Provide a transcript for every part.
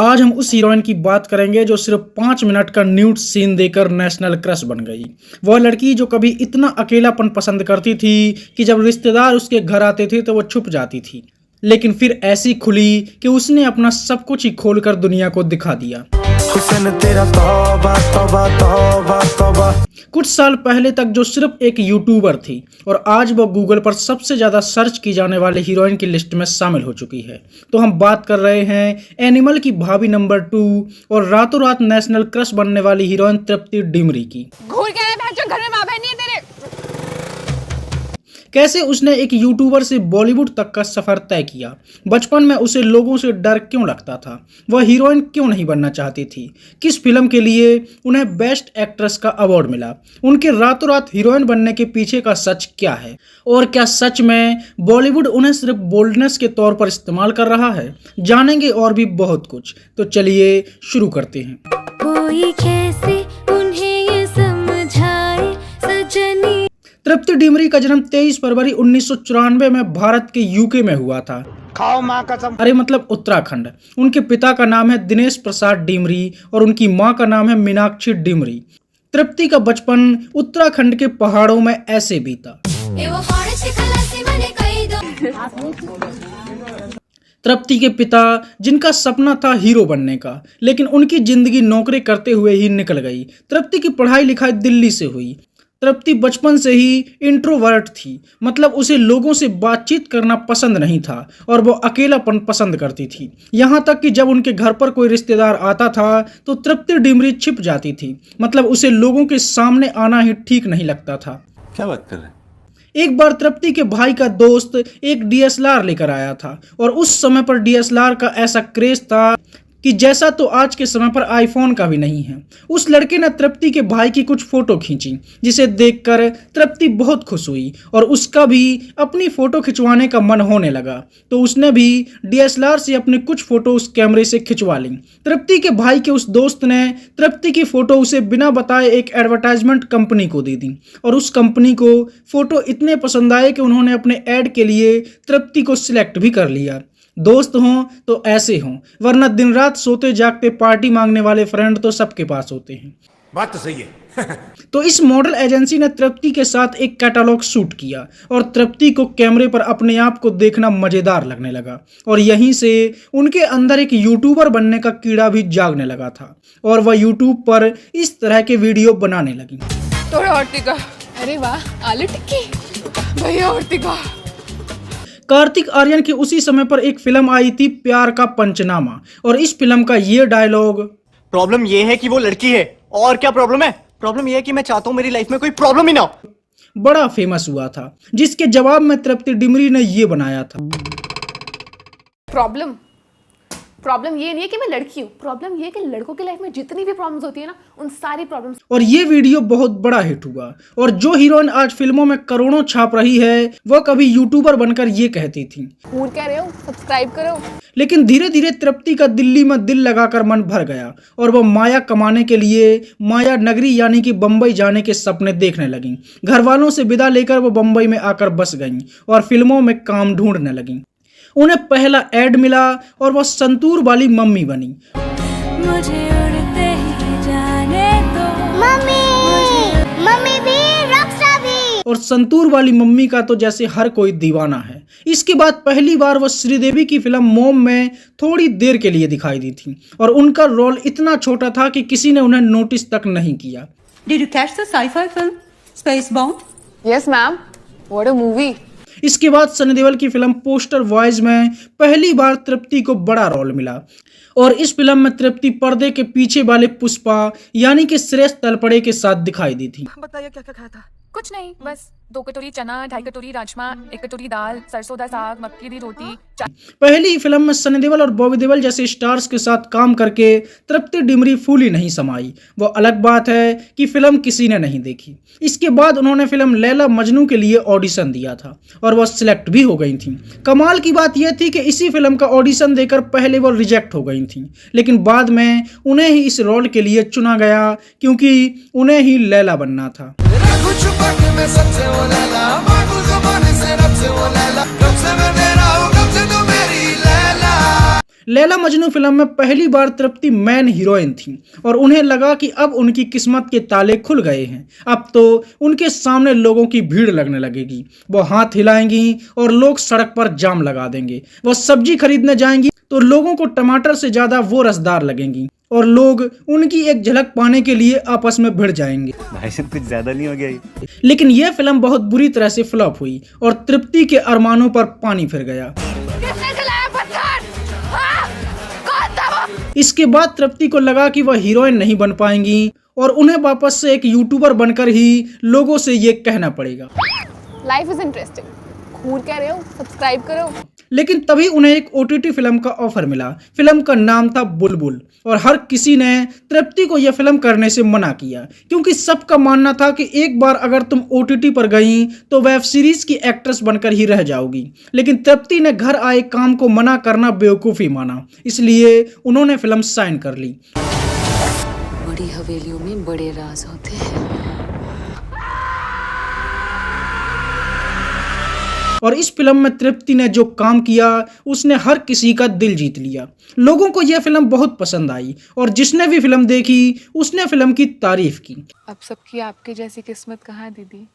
आज हम उस हीरोइन की बात करेंगे जो सिर्फ 5 मिनट का न्यूड सीन देकर नेशनल क्रश बन गई। वह लड़की जो कभी इतना अकेलापन पसंद करती थी कि जब रिश्तेदार उसके घर आते थे तो वो छुप जाती थी, लेकिन फिर ऐसी खुली कि उसने अपना सब कुछ ही खोलकर दुनिया को दिखा दिया। हुस्न तेरा तौबा तौबा तौबा तौबा। कुछ साल पहले तक जो सिर्फ एक यूट्यूबर थी और आज वो गूगल पर सबसे ज़्यादा सर्च की जाने वाले हीरोइन की लिस्ट में शामिल हो चुकी है। तो हम बात कर रहे हैं एनिमल की भाभी नंबर 2 और रातों रात नेशनल क्रश बनने वाली हीरोइन तृप्ति डिमरी की। घूर के आया जो घर में माँ बहन नहीं है तेरे। कैसे उसने एक यूट्यूबर से बॉलीवुड तक का सफर तय किया। बचपन में उसे लोगों से डर क्यों लगता था, वह हीरोइन क्यों नहीं बनना चाहती थी, किस फिल्म के लिए उन्हें बेस्ट एक्ट्रेस का अवार्ड मिला, उनके रातों रात हीरोइन बनने के पीछे का सच क्या है और क्या सच में बॉलीवुड उन्हें सिर्फ बोल्डनेस के तौर पर इस्तेमाल कर रहा है। जानेंगे और भी बहुत कुछ, तो चलिए शुरू करते हैं। कोई कैसे उन्हें ये समझाए सजनी। तृप्ति डिमरी का जन्म 23 फरवरी 1994 में भारत के यूके में हुआ था। खाओ माँ कसम। अरे मतलब उत्तराखंड। उनके पिता का नाम है दिनेश प्रसाद डिमरी और उनकी माँ का नाम है मीनाक्षी डिमरी। तृप्ति का बचपन उत्तराखंड के पहाड़ों में ऐसे बीता। तृप्ति के पिता जिनका सपना था हीरो बनने का, लेकिन उनकी जिंदगी नौकरी करते हुए ही निकल गई। तृप्ति की पढ़ाई लिखाई दिल्ली से हुई। तृप्ति बचपन से ही इंट्रोवर्ट थी, मतलब उसे लोगों से बातचीत करना पसंद नहीं था और वो अकेलापन पसंद करती थी। यहाँ तक कि जब उनके घर पर कोई रिश्तेदार आता था तो तृप्ति डिमरी छिप जाती थी, मतलब उसे लोगों के सामने आना ही ठीक नहीं लगता था। क्या बात कर रहे हैं? एक बार तृप्ति के भाई का दोस्त एक डीएसएलआर लेकर आया था और उस समय पर डीएसएलआर का ऐसा क्रेज था कि जैसा तो आज के समय पर आईफोन का भी नहीं है। उस लड़के ने तृप्ति के भाई की कुछ फोटो खींची, जिसे देखकर तृप्ति बहुत खुश हुई और उसका भी अपनी फोटो खिंचवाने का मन होने लगा, तो उसने भी डीएसएलआर से अपनी कुछ फोटो उस कैमरे से खिंचवा ली। तृप्ति के भाई के उस दोस्त ने तृप्ति की फोटो उसे बिना बताए एक एडवर्टाइजमेंट कंपनी को दे दी और उस कंपनी को फोटो इतने पसंद आए कि उन्होंने अपने ऐड के लिए तृप्ति को सिलेक्ट भी कर लिया। दोस्त हों तो ऐसे हों, वरना दिन रात सोते जागते पार्टी मांगने वाले फ्रेंड तो सबके पास होते हैं। बात तो सही है। तो इस मॉडल एजेंसी ने तृप्ति के साथ एक कैटलॉग शूट किया और तृप्ति को कैमरे पर अपने आप को देखना मजेदार लगने लगा और यहीं से उनके अंदर एक यूट्यूबर बनने का कीड़ा भी जागने लगा था और वह यूट्यूब पर इस तरह के वीडियो बनाने लगी। थोड़ा और टिक्का। अरे वाह, आलू टिक्की भैया और टिक्का। कार्तिक आर्यन की उसी समय पर एक फिल्म आई थी प्यार का पंचनामा और इस फिल्म का ये डायलॉग, प्रॉब्लम ये है कि वो लड़की है। और क्या प्रॉब्लम है? प्रॉब्लम ये है कि मैं चाहता हूँ मेरी लाइफ में कोई प्रॉब्लम ही ना हो। बड़ा फेमस हुआ था, जिसके जवाब में तृप्ति डिमरी ने ये बनाया था। प्रॉब्लम ये नहीं है कि मैं लड़की हूँ, प्रॉब्लम ये है कि लड़कों की लाइफ में जितनी भी प्रॉब्लम्स होती है ना, उन सारी प्रॉब्लम्स। और ये वीडियो बहुत बड़ा हिट हुआ और जो हीरोइन आज फिल्मों में करोड़ों छाप रही है, वो कभी यूट्यूबर बनकर ये कहती थी, घूर कह रहे हो, सब्सक्राइब करो। लेकिन धीरे धीरे तृप्ति का दिल्ली में दिल लगाकर मन भर गया और वो माया कमाने के लिए माया नगरी यानी कि बम्बई जाने के सपने देखने लगी। घर वालों से विदा लेकर वो बम्बई में आकर बस गईं और फिल्मों में काम ढूंढने लगीं। उन्हें पहला एड मिला और वह संतूर वाली मम्मी बनी। मुझे उड़ते ही जाने दो मम्मी, मम्मी भी रक्षा भी। और संतूर वाली मम्मी का तो जैसे हर कोई दीवाना है। इसके बाद पहली बार वह श्रीदेवी की फिल्म मोम में थोड़ी देर के लिए दिखाई दी थी और उनका रोल इतना छोटा था कि किसी ने उन्हें नोटिस तक नहीं किया। Did you catch the sci-fi film Spacebound? Yes ma'am, what a movie. इसके बाद सनी देओल की फिल्म पोस्टर बॉयज में पहली बार तृप्ति को बड़ा रोल मिला और इस फिल्म में तृप्ति पर्दे के पीछे वाले पुष्पा यानी कि श्रेष्ठ तलपड़े के साथ दिखाई दी थी। बताइए क्या क्या खाया था? कुछ नहीं, बस 2 कटोरी चना, 2.5 कटोरी राजमा, 1 कटोरी दाल, सरसों दा साग, मक्की दी रोटी। पहली फिल्म में सनी देओल और बॉबी देओल जैसे स्टार्स के साथ काम करके तृप्ति डिमरी फूली नहीं समाई। वो अलग बात है कि फिल्म किसी ने नहीं देखी। इसके बाद उन्होंने फिल्म लैला मजनू के लिए ऑडिशन दिया था और वह सिलेक्ट भी हो गई थी। कमाल की बात यह थी कि इसी फिल्म का ऑडिशन देकर पहले वो रिजेक्ट हो गई थी, लेकिन बाद में उन्हें ही इस रोल के लिए चुना गया क्योंकि उन्हें ही लैला बनना था। लैला मजनू फिल्म में पहली बार तृप्ति मेन हीरोइन थी और उन्हें लगा कि अब उनकी किस्मत के ताले खुल गए हैं। अब तो उनके सामने लोगों की भीड़ लगने लगेगी। वो हाथ हिलाएंगी और लोग सड़क पर जाम लगा देंगे। वो सब्जी खरीदने जाएंगी तो लोगों को टमाटर से ज्यादा वो रसदार लगेंगी और लोग उनकी एक झलक पाने के लिए आपस में भिड़ जाएंगे। भाई साहब कुछ ज्यादा नहीं हो गया ये? लेकिन यह फिल्म बहुत बुरी तरह से फ्लॉप हुई और तृप्ति के अरमानों पर पानी फिर गया। इसके बाद तृप्ति को लगा कि वह हीरोइन नहीं बन पाएंगी और उन्हें वापस से एक यूट्यूबर बनकर ही लोगों से ये कहना पड़ेगा। लाइफ इज इंटरेस्टिंग, खून कह रहे हो, सब्सक्राइब करो। लेकिन तभी उन्हें एक OTT फिल्म का ऑफर मिला। फिल्म का नाम था बुलबुल और हर किसी ने तृप्ति को यह फिल्म करने से मना किया क्योंकि सबका मानना था कि एक बार अगर तुम OTT पर गई तो वेब सीरीज की एक्ट्रेस बनकर ही रह जाओगी। लेकिन तृप्ति ने घर आए काम को मना करना बेवकूफ़ी माना, इसलिए उन्होंने फिल्म साइन कर ली। बड़ी हवेलियों में बड़े राज होते हैं। और इस फिल्म में तृप्ति ने जो काम किया उसने हर किसी का दिल जीत लिया। लोगों को यह फिल्म बहुत पसंद आई और जिसने भी फिल्म देखी उसने फिल्म की तारीफ की। अब सबकी आपके जैसी किस्मत कहाँ है दीदी,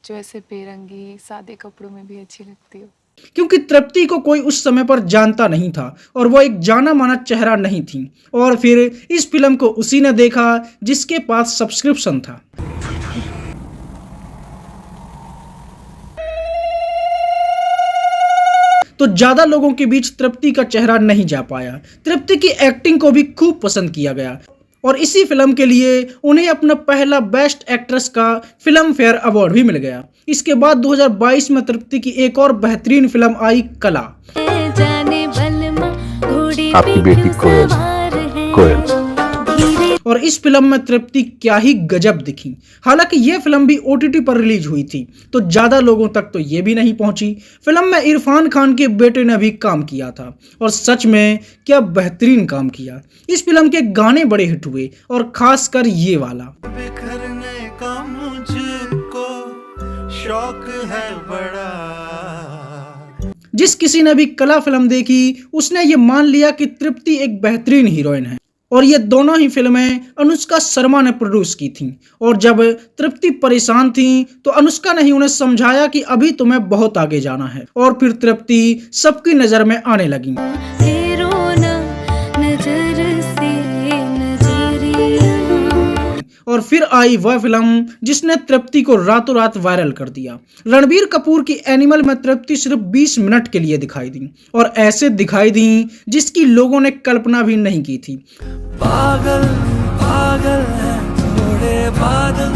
जो ऐसे बेरंगी सादे कपड़ों में भी अच्छी लगती हो। क्योंकि तृप्ति को कोई उस समय पर जानता नहीं था और वो एक जाना माना चेहरा नहीं थी। और फिर इस फिल्म को उसी ने देखा जिसके पास सब्सक्रिप्शन था। तो ज्यादा लोगों के बीच तृप्ति का चेहरा नहीं जा पाया। तृप्ति की एक्टिंग को भी खूब पसंद किया गया और इसी फिल्म के लिए उन्हें अपना पहला बेस्ट एक्ट्रेस का फिल्म फेयर अवार्ड भी मिल गया। इसके बाद 2022 में तृप्ति की एक और बेहतरीन फिल्म आई कला। आपकी बेटी कोयल। और इस फिल्म में तृप्ति क्या ही गजब दिखी। हालांकि यह फिल्म भी OTT पर रिलीज हुई थी तो ज्यादा लोगों तक तो ये भी नहीं पहुंची। फिल्म में इरफान खान के बेटे ने भी काम किया था और सच में क्या बेहतरीन काम किया। इस फिल्म के गाने बड़े हिट हुए और खासकर ये वाला। बिखरने का मुझको शौक है बड़ा। जिस किसी ने भी कला फिल्म देखी उसने ये मान लिया कि तृप्ति एक बेहतरीन हीरोइन है। और ये दोनों ही फिल्में अनुष्का शर्मा ने प्रोड्यूस की थीं। और जब तृप्ति परेशान थी तो अनुष्का ने ही उन्हें समझाया कि अभी तुम्हें बहुत आगे जाना है और फिर तृप्ति सबकी नजर में आने लगी। और फिर आई वह फिल्म जिसने तृप्ति को रातों रात वायरल कर दिया। रणबीर कपूर की एनिमल में तृप्ति सिर्फ 20 मिनट के लिए दिखाई दी और ऐसे दिखाई दी जिसकी लोगों ने कल्पना भी नहीं की थी। पागल पागल है थोड़े बादल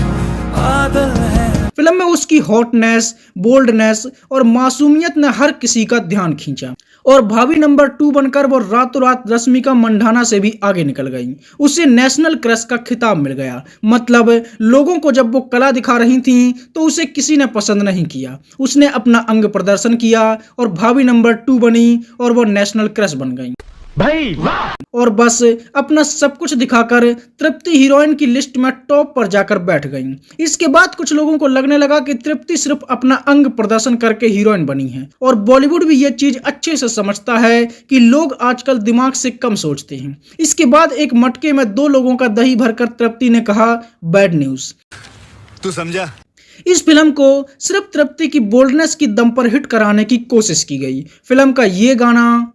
बादल है। फिल्म में उसकी हॉटनेस, बोल्डनेस और मासूमियत ने हर किसी का ध्यान खींचा और भाभी नंबर 2 बनकर वो रातों रात रश्मिका मंडाना से भी आगे निकल गई। उसे नेशनल क्रश का खिताब मिल गया। मतलब लोगों को जब वो कला दिखा रही थी तो उसे किसी ने पसंद नहीं किया। उसने अपना अंग प्रदर्शन किया और भाभी नंबर 2 बनी और वो नेशनल क्रश बन गई भाई वाह! और बस अपना सब कुछ दिखाकर तृप्ति हीरोइन की लिस्ट में टॉप पर जाकर बैठ गई। इसके बाद कुछ लोगों को लगने लगा कि तृप्ति सिर्फ अपना अंग प्रदर्शन करके हीरोइन बनी है और बॉलीवुड भी ये चीज अच्छे से समझता है कि लोग आजकल दिमाग से कम सोचते हैं। इसके बाद एक मटके में 2 लोगों का दही भरकर तृप्ति ने कहा बैड न्यूज। तू समझा? इस फिल्म को सिर्फ तृप्ति की बोल्डनेस की दम पर हिट कराने की कोशिश की गई। फिल्म का ये गाना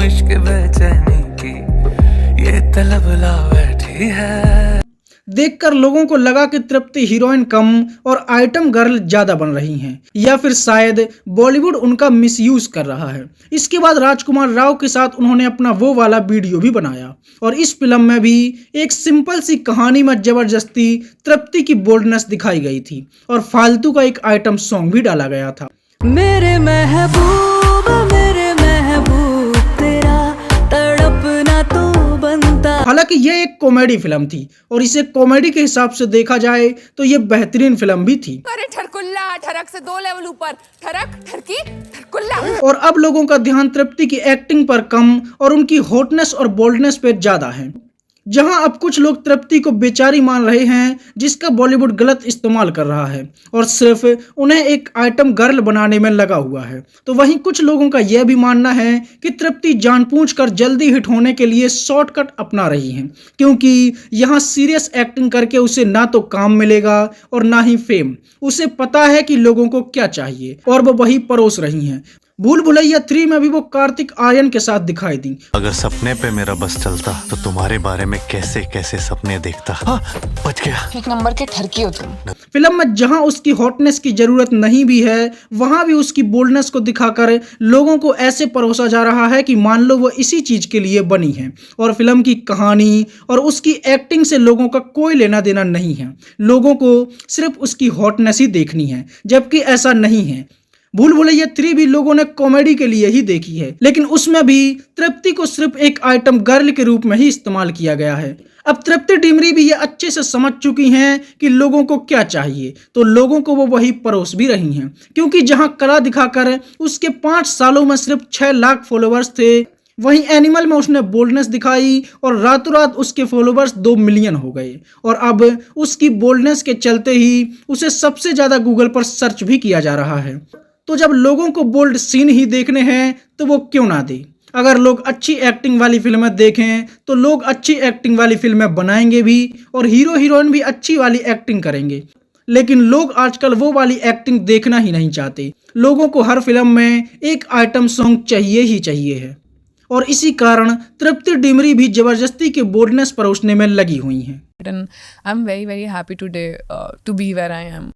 इश्क बेचैनी की ये तलब ला बैठी है देखकर लोगों को लगा कि तृप्ति हीरोइन कम और आइटम गर्ल ज्यादा बन रही हैं या फिर शायद बॉलीवुड उनका मिसयूज कर रहा है। इसके बाद राजकुमार राव के साथ उन्होंने अपना वो वाला वीडियो भी बनाया और इस फिल्म में भी एक सिंपल सी कहानी में जबरदस्ती तृप्ति की बोल्डनेस दिखाई गई थी और फालतू का एक आइटम सॉन्ग भी डाला गया था। मेरे महबूब तेरा तड़पना तो बनता। हालांकि ये एक कॉमेडी फिल्म थी और इसे कॉमेडी के हिसाब से देखा जाए तो ये बेहतरीन फिल्म भी थी। अरे ठरकुल्ला, ठरक से 2 लेवल ऊपर, ठरक ठरकी ठरकुल्ला। और अब लोगों का ध्यान तृप्ति की एक्टिंग पर कम और उनकी हॉटनेस और बोल्डनेस पे ज्यादा है। जहां अब कुछ लोग तृप्ति को बेचारी मान रहे हैं जिसका बॉलीवुड गलत इस्तेमाल कर रहा है और सिर्फ उन्हें एक आइटम गर्ल बनाने में लगा हुआ है, तो वहीं कुछ लोगों का यह भी मानना है कि तृप्ति जानबूझकर जल्दी हिट होने के लिए शॉर्टकट अपना रही हैं, क्योंकि यहाँ सीरियस एक्टिंग करके उसे ना तो काम मिलेगा और ना ही फेम। उसे पता है कि लोगों को क्या चाहिए और वो वही परोस रही हैं। भूल भुलैया 3 में भी वो कार्तिक आर्यन के साथ दिखाई दी। अगर सपने पे मेरा बस चलता तो तुम्हारे बारे में कैसे कैसे सपने देखता। हाँ, बच गया। एक नंबर के ठरकी हो तुम। फिल्म में जहां उसकी हॉटनेस की जरूरत नहीं भी है, वहां भी उसकी बोल्डनेस को दिखाकर लोगों को ऐसे परोसा जा रहा है कि मान लो वो इसी चीज के लिए बनी है और फिल्म की कहानी और उसकी एक्टिंग से लोगों का कोई लेना देना नहीं है। लोगों को सिर्फ उसकी हॉटनेस ही देखनी है, जबकि ऐसा नहीं है। भूल भुलैया 3 भी लोगों ने कॉमेडी के लिए ही देखी है, लेकिन उसमें भी तृप्ति को सिर्फ एक आइटम गर्ल के रूप में ही इस्तेमाल किया गया है। अब तृप्ति डिमरी भी ये अच्छे से समझ चुकी हैं कि लोगों को क्या चाहिए, तो लोगों को वो वही परोस भी रही हैं, क्योंकि जहां कला दिखाकर उसके 5 सालों में सिर्फ 6 लाख फॉलोअर्स थे, वहीं एनिमल में उसने बोल्डनेस दिखाई और रातों रात उसके फॉलोअर्स 2 मिलियन हो गए और अब उसकी बोल्डनेस के चलते ही उसे सबसे ज्यादा गूगल पर सर्च भी किया जा रहा है। तो जब लोगों को बोल्ड सीन ही देखने हैं तो वो क्यों ना दे। अगर लोग अच्छी एक्टिंग वाली फिल्में देखें तो लोग अच्छी एक्टिंग वाली फिल्में बनाएंगे भी और हीरो हीरोइन भी अच्छी वाली एक्टिंग करेंगे, लेकिन लोग आजकल वो वाली एक्टिंग देखना ही नहीं चाहते। लोगों को हर फिल्म में एक आइटम सॉन्ग चाहिए ही चाहिए है और इसी कारण तृप्ति डिमरी भी जबरदस्ती के बोल्डनेस परोसने में लगी हुई हैं। And I'm very, very happy today to be where I am.